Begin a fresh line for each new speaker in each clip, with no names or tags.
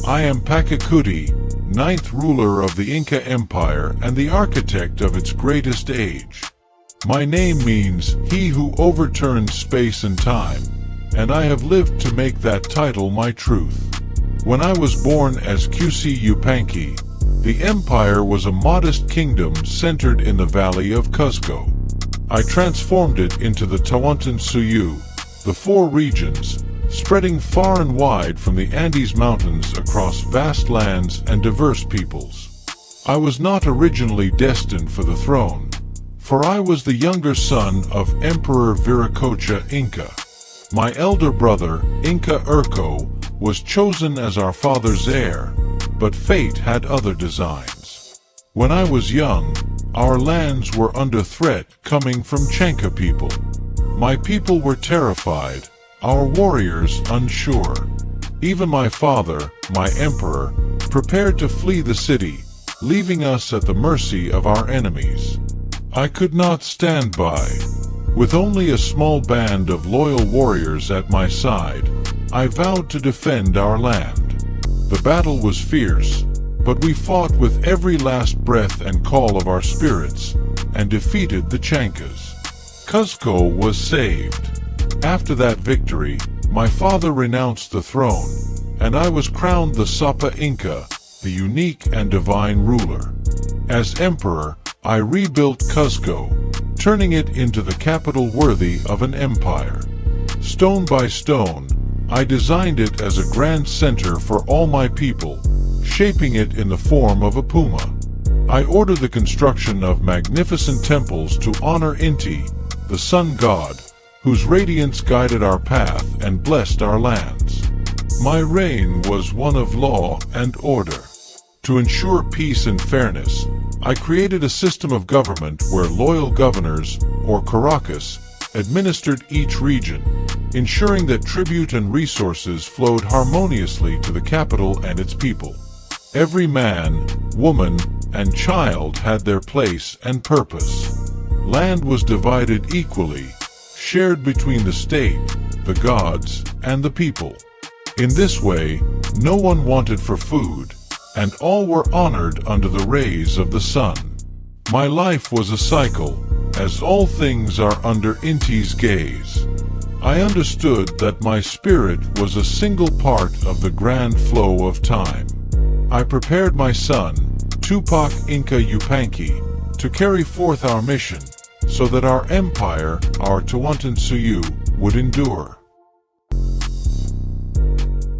I am Pachacuti, ninth ruler of the Inca Empire and the architect of its greatest age. My name means, he who overturns space and time, and I have lived to make that title my truth. When I was born as Pachacuti Yupanqui, the empire was a modest kingdom centered in the valley of Cuzco. I transformed it into the Tawantinsuyu, the four regions, spreading far and wide from the Andes Mountains across vast lands and diverse peoples. I was not originally destined for the throne, for I was the younger son of Emperor Viracocha Inca. My elder brother, Inca Urco, was chosen as our father's heir, but fate had other designs. When I was young, our lands were under threat coming from Chanca people. My people were terrified, our warriors unsure. Even my father, my emperor, prepared to flee the city, leaving us at the mercy of our enemies. I could not stand by. With only a small band of loyal warriors at my side, I vowed to defend our land. The battle was fierce, but we fought with every last breath and call of our spirits, and defeated the Chancas. Cuzco was saved. After that victory, my father renounced the throne, and I was crowned the Sapa Inca, the unique and divine ruler. As emperor, I rebuilt Cuzco, turning it into the capital worthy of an empire. Stone by stone, I designed it as a grand center for all my people, shaping it in the form of a puma. I ordered the construction of magnificent temples to honor Inti, the sun god, whose radiance guided our path and blessed our lands. My reign was one of law and order. To ensure peace and fairness, I created a system of government where loyal governors, or Caracas, administered each region, ensuring that tribute and resources flowed harmoniously to the capital and its people. Every man, woman, and child had their place and purpose. Land was divided equally, shared between the state, the gods, and the people. In this way, no one wanted for food, and all were honored under the rays of the sun. My life was a cycle, as all things are under Inti's gaze. I understood that my spirit was a single part of the grand flow of time. I prepared my son, Pachacuti Inca Yupanqui, to carry forth our mission, so that our empire, our Tawantinsuyu, would endure.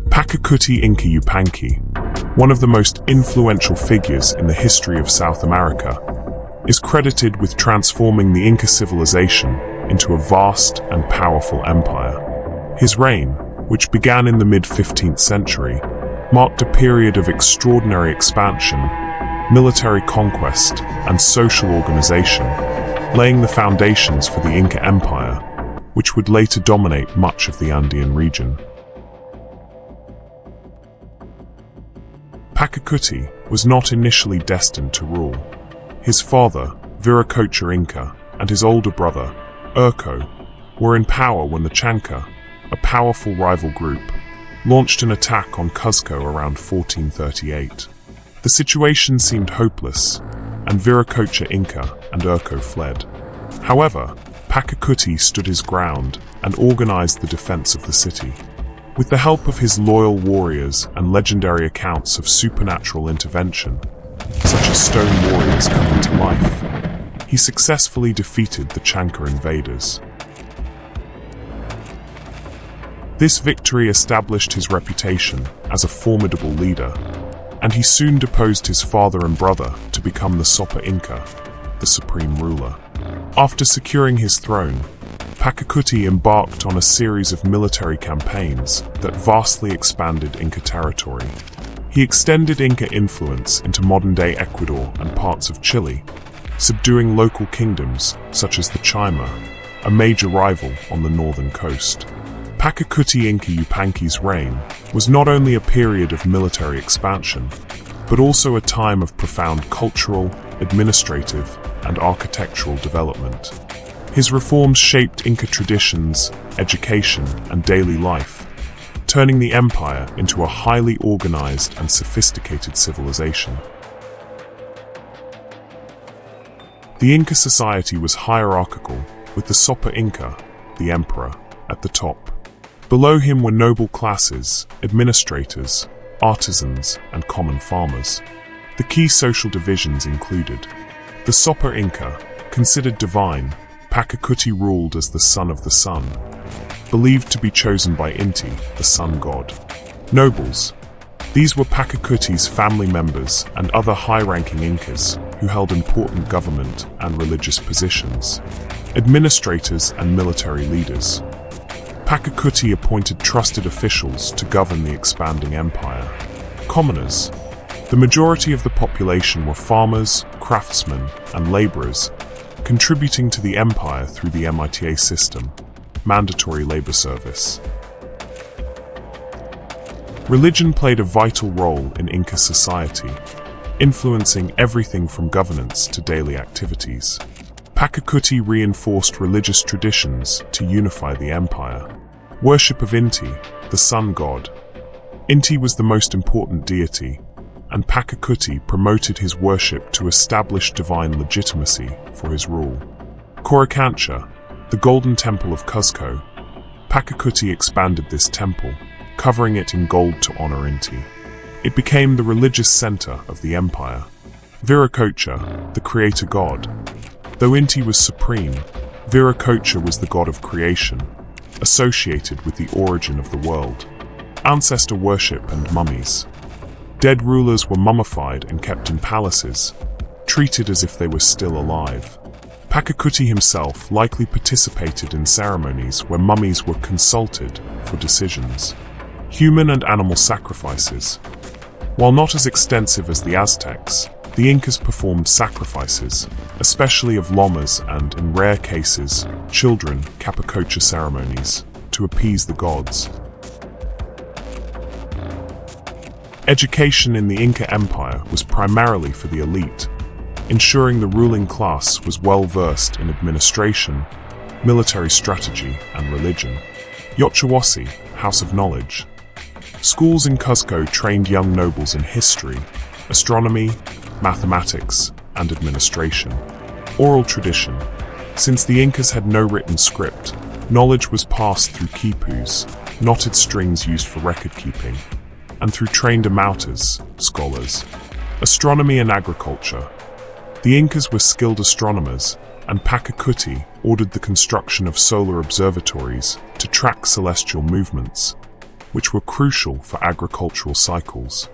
Pachacuti Inca Yupanqui, one of the most influential figures in the history of South America, is credited with transforming the Inca civilization into a vast and powerful empire. His reign, which began in the mid-15th century, marked a period of extraordinary expansion, military conquest, and social organization, laying the foundations for the Inca Empire, which would later dominate much of the Andean region. Pachacuti was not initially destined to rule. His father, Viracocha Inca, and his older brother, Urco, were in power when the Chanca, a powerful rival group, launched an attack on Cuzco around 1438. The situation seemed hopeless, and Viracocha Inca and Urco fled. However, Pachacuti stood his ground and organized the defense of the city. With the help of his loyal warriors and legendary accounts of supernatural intervention, such as stone warriors coming to life, he successfully defeated the Chanca invaders. This victory established his reputation as a formidable leader, and he soon deposed his father and brother to become the Sapa Inca, the supreme ruler. After securing his throne, Pachacuti embarked on a series of military campaigns that vastly expanded Inca territory. He extended Inca influence into modern-day Ecuador and parts of Chile, subduing local kingdoms such as the Chima, a major rival on the northern coast. Pachacuti Inca Yupanqui's reign was not only a period of military expansion, but also a time of profound cultural, administrative, and architectural development. His reforms shaped Inca traditions, education, and daily life, turning the empire into a highly organized and sophisticated civilization. The Inca society was hierarchical, with the Sopa Inca, the emperor, at the top. Below him were noble classes, administrators, artisans, and common farmers. The key social divisions included the Sopa Inca, considered divine. Pachacuti ruled as the son of the sun, believed to be chosen by Inti, the sun god. Nobles. These were Pachacuti's family members and other high-ranking Incas who held important government and religious positions. Administrators and military leaders. Pachacuti appointed trusted officials to govern the expanding empire. Commoners. The majority of the population were farmers, craftsmen, and laborers, contributing to the empire through the MITA system, mandatory labor service. Religion played a vital role in Inca society, influencing everything from governance to daily activities. Pachacuti reinforced religious traditions to unify the empire. Worship of Inti, the sun god. Inti was the most important deity, and Pachacuti promoted his worship to establish divine legitimacy for his rule. Coricancha, the Golden Temple of Cuzco. Pachacuti expanded this temple, covering it in gold to honor Inti. It became the religious center of the empire. Viracocha, the creator god. Though Inti was supreme, Viracocha was the god of creation, associated with the origin of the world. Ancestor worship and mummies. Dead rulers were mummified and kept in palaces, treated as if they were still alive. Pachacuti himself likely participated in ceremonies where mummies were consulted for decisions. Human and animal sacrifices. While not as extensive as the Aztecs, the Incas performed sacrifices, especially of llamas and, in rare cases, children, capacocha ceremonies, to appease the gods. Education in the Inca Empire was primarily for the elite, ensuring the ruling class was well-versed in administration, military strategy, and religion. Yochawasi, House of Knowledge. Schools in Cuzco trained young nobles in history, astronomy, mathematics, and administration. Oral tradition. Since the Incas had no written script, knowledge was passed through quipus, knotted strings used for record-keeping, and through trained amautas, scholars. Astronomy and agriculture. The Incas were skilled astronomers, and Pachacuti ordered the construction of solar observatories to track celestial movements, which were crucial for agricultural cycles.